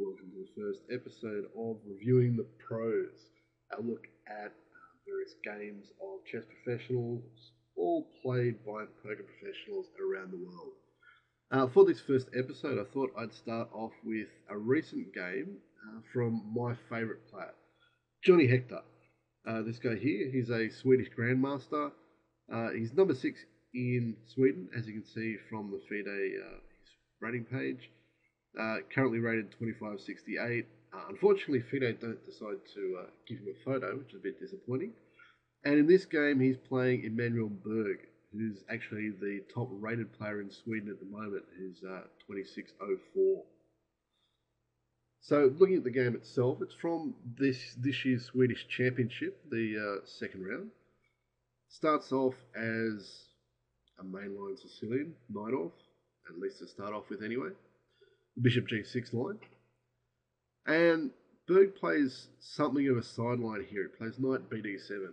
welcome to the first episode of Reviewing the Pros, a look at various games of chess professionals, all played by poker professionals around the world. For this first episode, I thought I'd start off with a recent game from my favourite player, Jonny Hector. This guy here, he's a Swedish Grandmaster. He's number 6 in Sweden, as you can see from the FIDE his rating page. Currently rated 2568. Unfortunately, FIDE don't decide to give him a photo, which is a bit disappointing. And in this game, he's playing Emanuel Berg, who's actually the top rated player in Sweden at the moment, who's 2604. So looking at the game itself, it's from this year's Swedish Championship, the second round. Starts off as a mainline Sicilian, knight off, at least to start off with anyway. Bishop g6 line. And Berg plays something of a sideline here. He plays knight bd7.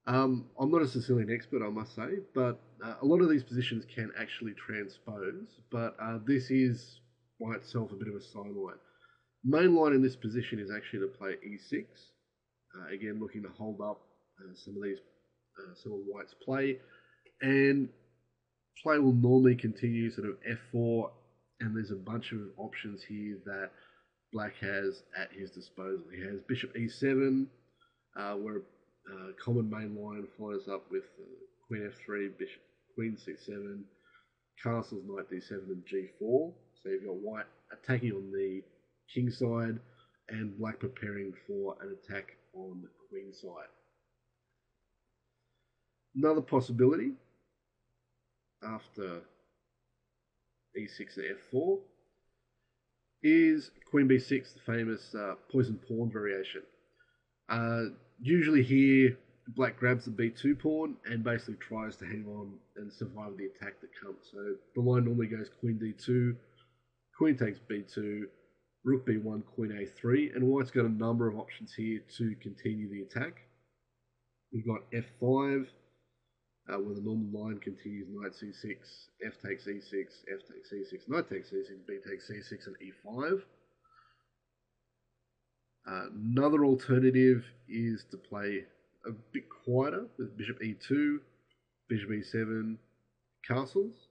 I'm not a Sicilian expert, I must say, but a lot of these positions can actually transpose, but this is by itself a bit of a sideline. Main line in this position is actually to play e6. Again, looking to hold up some of White's play, and play will normally continue sort of f4, and there's a bunch of options here that Black has at his disposal. He has bishop e7, where common main line follows up with queen f3, bishop, queen c7, castles, knight d7, and g4. So you've got White attacking on the king side, and Black preparing for an attack on the queen side. Another possibility after e6 and f4 is queen b6, the famous poison pawn variation. Usually here, Black grabs the b2 pawn and basically tries to hang on and survive the attack that comes. So the line normally goes queen d2, queen takes b2, rook b1, queen a3, and White's got a number of options here to continue the attack. We've got f5, where the normal line continues knight c6, f takes e6, f takes e6, knight takes e6, b takes c6, and e5. Another alternative is to play a bit quieter with bishop e2, bishop e7, castles.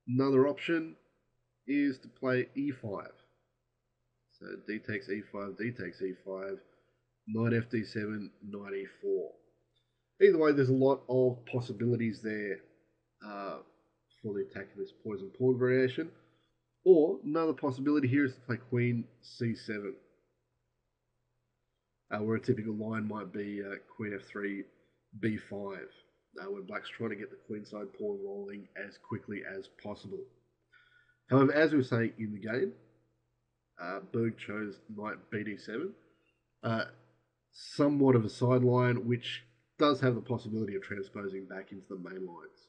Another option is to play e5. So d takes e5, d takes e5, knight fd7, knight e4. Either way, there's a lot of possibilities there for the attack of this poison pawn variation. Or another possibility here is to play queen c7, where a typical line might be queen f3, b5, where Black's trying to get the queenside pawn rolling as quickly as possible. However, as we were saying in the game, Berg chose knight bd7, somewhat of a sideline, which does have the possibility of transposing back into the main lines.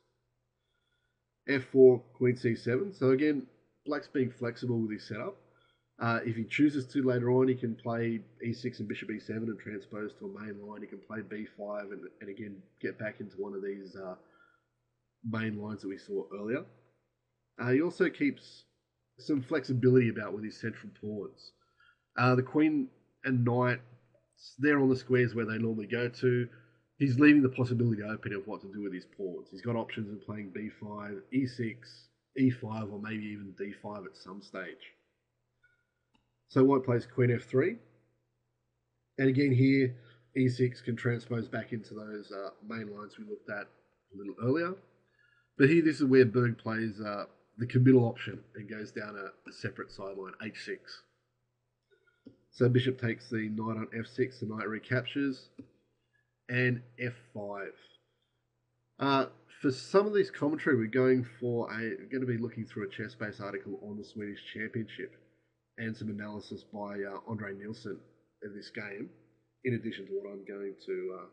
f4, queen c7. So again, Black's being flexible with his setup. If he chooses to later on, he can play e6 and bishop e7 and transpose to a main line. He can play b5 and again get back into one of these main lines that we saw earlier. He also keeps some flexibility about with his central pawns. The queen and knight, they're on the squares where they normally go to. He's leaving the possibility open of what to do with his pawns. He's got options of playing b5, e6, e5, or maybe even d5 at some stage. So White plays queen f3. And again here, e6 can transpose back into those main lines we looked at a little earlier. But here, this is where Berg plays the committal option and goes down a separate sideline, h6. So bishop takes the knight on f6, the knight recaptures, and f5. For some of this commentary, we're going to be looking through a ChessBase article on the Swedish Championship and some analysis by Andre Nielsen of this game, in addition to what I'm going to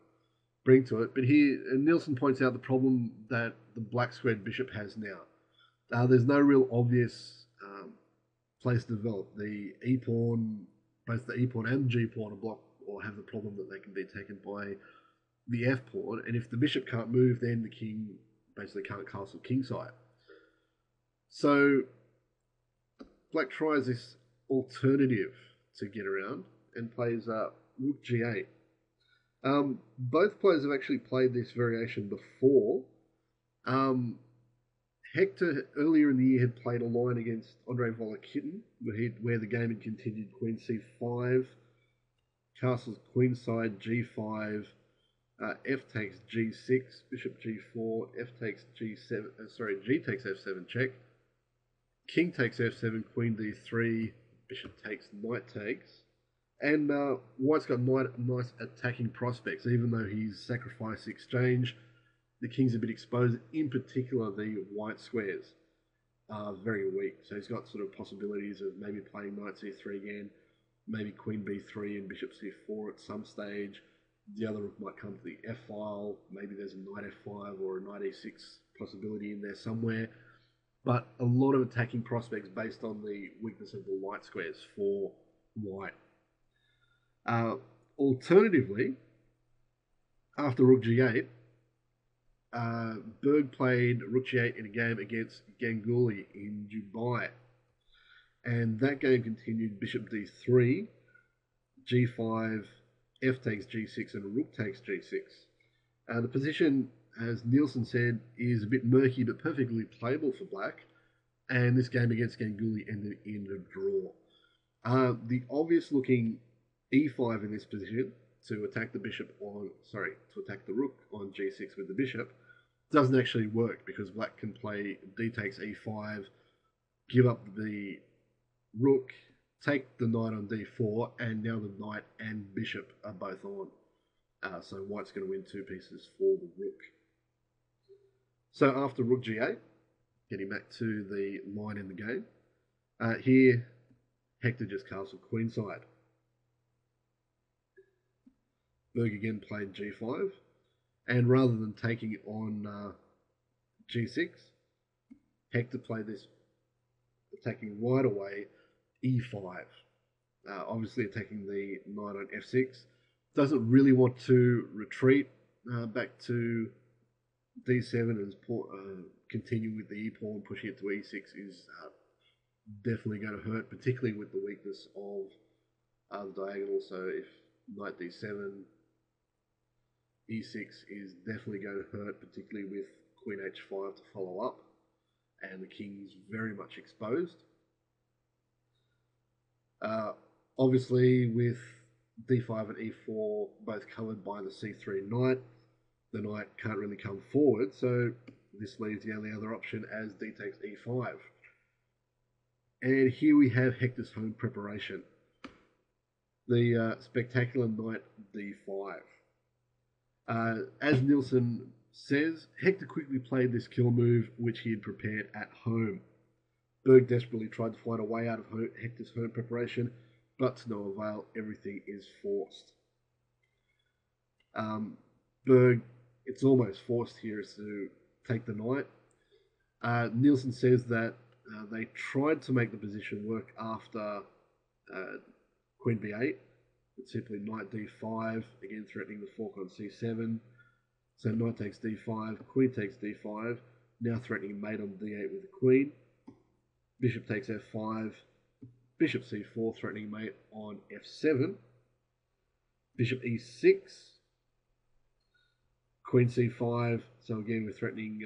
bring to it. But here, Nielsen points out the problem that the black squared bishop has now. There's no real obvious place to develop. The e-pawn, both the e-pawn and the g-pawn are blocked or have the problem that they can be taken by the f-pawn, and if the bishop can't move, then the king basically can't castle kingside. So Black tries this alternative to get around and plays rook g8. Both players have actually played this variation before. Hector earlier in the year had played a line against Andrei Volokitin, where the game had continued queen c5, castles queenside g5, f takes g6, bishop g4, f takes g7, g takes f7 check, king takes f7, queen d3, bishop takes, knight takes. And White's got nice attacking prospects, even though he's sacrificed the exchange. The king's a bit exposed, in particular the white squares are very weak. So he's got sort of possibilities of maybe playing knight c3 again, maybe queen b3 and bishop c4 at some stage. The other rook might come to the f file, maybe there's a knight f5 or a knight e6 possibility in there somewhere. But a lot of attacking prospects based on the weakness of the light squares for White. Alternatively, after rook g8, Berg played rook g8 in a game against Ganguly in Dubai. And that game continued bishop d3, g5, f takes g6, and rook takes g6. The position, as Nielsen said, is a bit murky but perfectly playable for black. And this game against Ganguly ended in a draw. The obvious looking e5 in this position to attack the rook on g6 with the bishop doesn't actually work because black can play d takes e5, give up the rook, take the knight on d4, and now the knight and bishop are both on. So White's going to win 2 pieces for the rook. So after rook g8, getting back to the line in the game, here Hector just castled queenside. Berg again played g5, and rather than taking on g6, Hector played this attacking right away e5. Obviously attacking the knight on f6. Doesn't really want to retreat back to d7 and continue with the e pawn and pushing it to e6 is definitely going to hurt, particularly with the weakness of the diagonal. So if knight d7, e6 is definitely going to hurt, particularly with queen h5 to follow up, and the king's very much exposed. Obviously, with d5 and e4 both covered by the c3 knight, the knight can't really come forward, so this leaves the only other option as d takes e5. And here we have Hector's home preparation. The spectacular knight d5. As Nielsen says, Hector quickly played this kill move, which he had prepared at home. Berg desperately tried to find a way out of Hector's home preparation, but to no avail. Everything is forced. Berg, it's almost forced here, is to take the knight. Nielsen says that they tried to make the position work after queen b8. It's simply knight d5, again threatening the fork on c7. So knight takes d5, queen takes d5, now threatening mate on d8 with the queen. Bishop takes f5, bishop c4, threatening mate on f7. Bishop e6, queen c5, so again we're threatening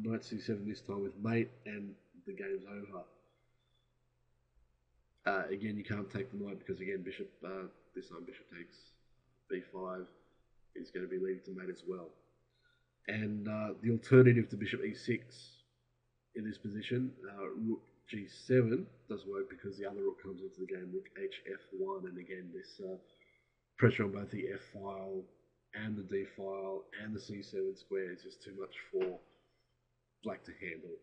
knight c7 this time with mate, and the game's over. Again, you can't take the knight because again bishop, this time bishop takes b5 is going to be leading to mate as well. And the alternative to bishop e6 in this position, rook g7, doesn't work because the other rook comes into the game, rook hf1, and again this pressure on both the f file and the d file and the c7 square is just too much for black to handle.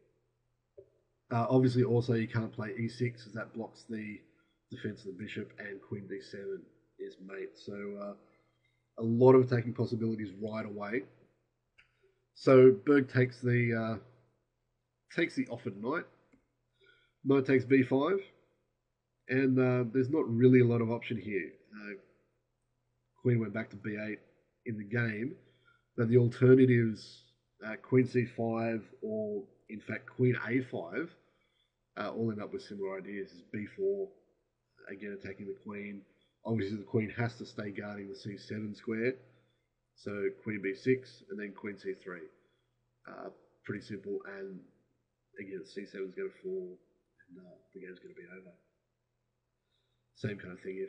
Obviously also you can't play e6 as that blocks the defense of the bishop, and queen d7 is mate. So a lot of attacking possibilities right away. So Berg takes the offered knight. Knight takes b5, and there's not really a lot of option here. Queen went back to b8 in the game, but the alternatives, queen c5 or in fact queen a5, or all end up with similar ideas. Is b4, again attacking the queen. Obviously the queen has to stay guarding the c7 square. So queen b6 and then queen c3. Pretty simple, and again c7 is going to fall and the game's going to be over. Same kind of thing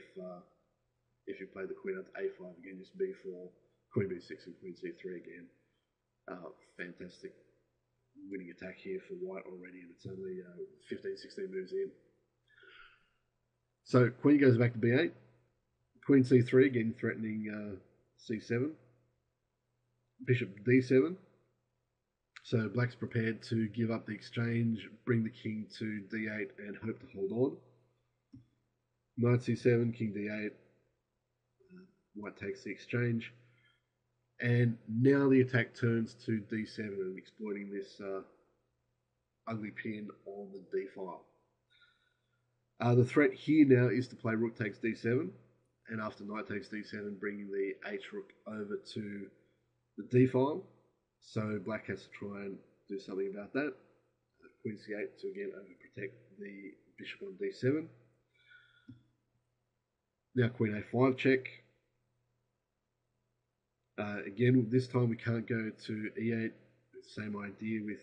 if you play the queen onto a5, again just b4, queen b6 and queen c3 again. Fantastic winning attack here for white already, and it's only 15-16 moves in. So queen goes back to b8, queen c3 again threatening c7, bishop d7. So black's prepared to give up the exchange, bring the king to d8 and hope to hold on. Knight c7, king d8, white takes the exchange. And now the attack turns to d7 and exploiting this ugly pin on the d file. The threat here now is to play rook takes d7, and after knight takes d7, bringing the h rook over to the d file. So black has to try and do something about that. Queen c8 to again overprotect the bishop on d7. Now queen a5 check. Again, this time we can't go to e8. Same idea with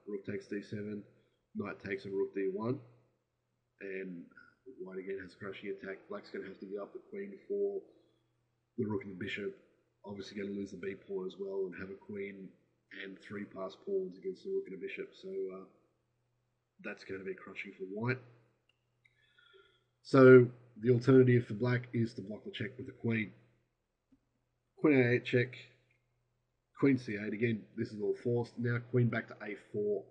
rook takes d7, knight takes on rook d1, and white again has a crushing attack. Black's going to have to give up the queen for the rook and the bishop. Obviously going to lose the b pawn as well and have a queen and 3 passed pawns against the rook and a bishop. So that's going to be crushing for white. So the alternative for black is to block the check with the queen. Queen a8 check, queen c8. Again, this is all forced. Now queen back to a4.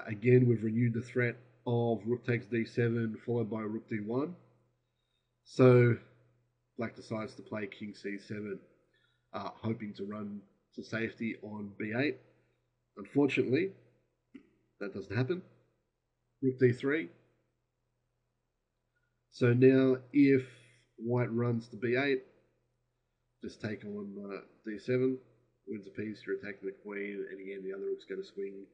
Again, we've renewed the threat of rook takes d7 followed by rook d1. So black decides to play king c7, hoping to run to safety on b8. Unfortunately, that doesn't happen. Rook d3. So now if white runs to b8, just take on d7, wins a piece, you're attacking the queen, and again the other rook's going to swing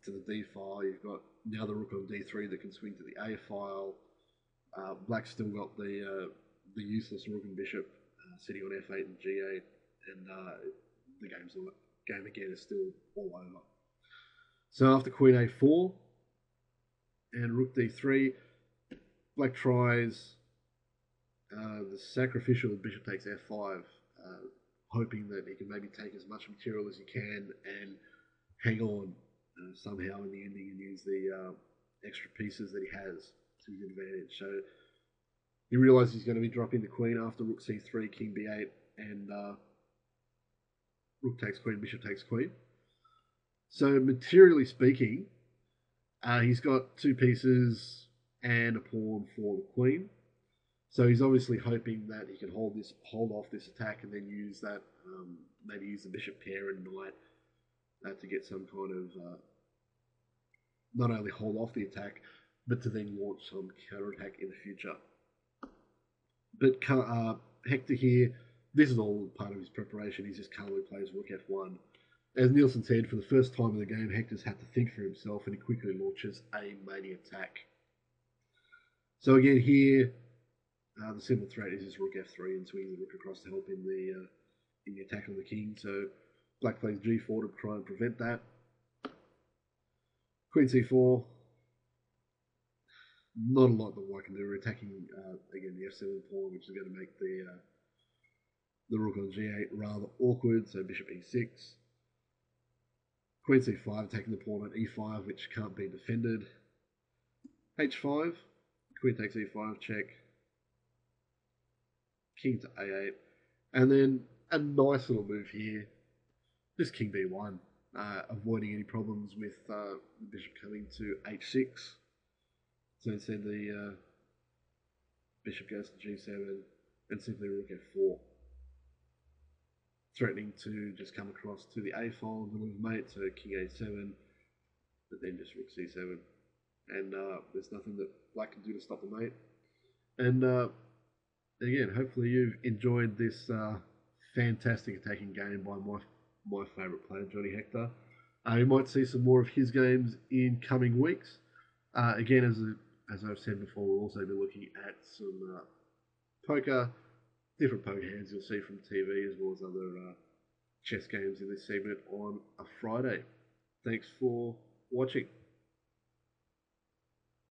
to the d file. You've got now the rook on d3 that can swing to the a file. Black's still got the useless rook and bishop sitting on f8 and g8, and the game again is still all over. So after queen a4 and rook d3, black tries the sacrificial bishop takes f5, hoping that he can maybe take as much material as he can and hang on somehow in the ending and use the extra pieces that he has to his advantage. So he realizes he's going to be dropping the queen after rook c3, king b8, and rook takes queen, bishop takes queen. So materially speaking, he's got 2 pieces and a pawn for the queen. So he's obviously hoping that he can hold off this attack and then use that, maybe use the bishop pair and knight to get some kind of, not only hold off the attack, but to then launch some counterattack in the future. But Hector here, this is all part of his preparation. He just calmly plays rook f1. As Nielsen said, for the first time in the game, Hector's had to think for himself, and he quickly launches a mating attack. So again here, the simple threat is just rook f3 and swinging the rook across to help in the attack on the king. So black plays g4 to try and prevent that. Queen c4. Not a lot that white can do. We're attacking again the f7 pawn, which is going to make the rook on g8 rather awkward. So bishop e6. Queen c5, attacking the pawn on e5, which can't be defended. h5. Queen takes e5 check. King to a8, and then a nice little move here, just king b1, avoiding any problems with the bishop coming to h6. So instead the bishop goes to g7 and simply rook f4, threatening to just come across to the a file and deliver mate, so king a7, but then just rook c7, and there's nothing that black can do to stop the mate. And again, hopefully you've enjoyed this fantastic attacking game by my favourite player, Jonny Hector. You might see some more of his games in coming weeks. Again, as I've said before, we'll also be looking at some poker, different poker hands you'll see from TV, as well as other chess games in this segment on a Friday. Thanks for watching.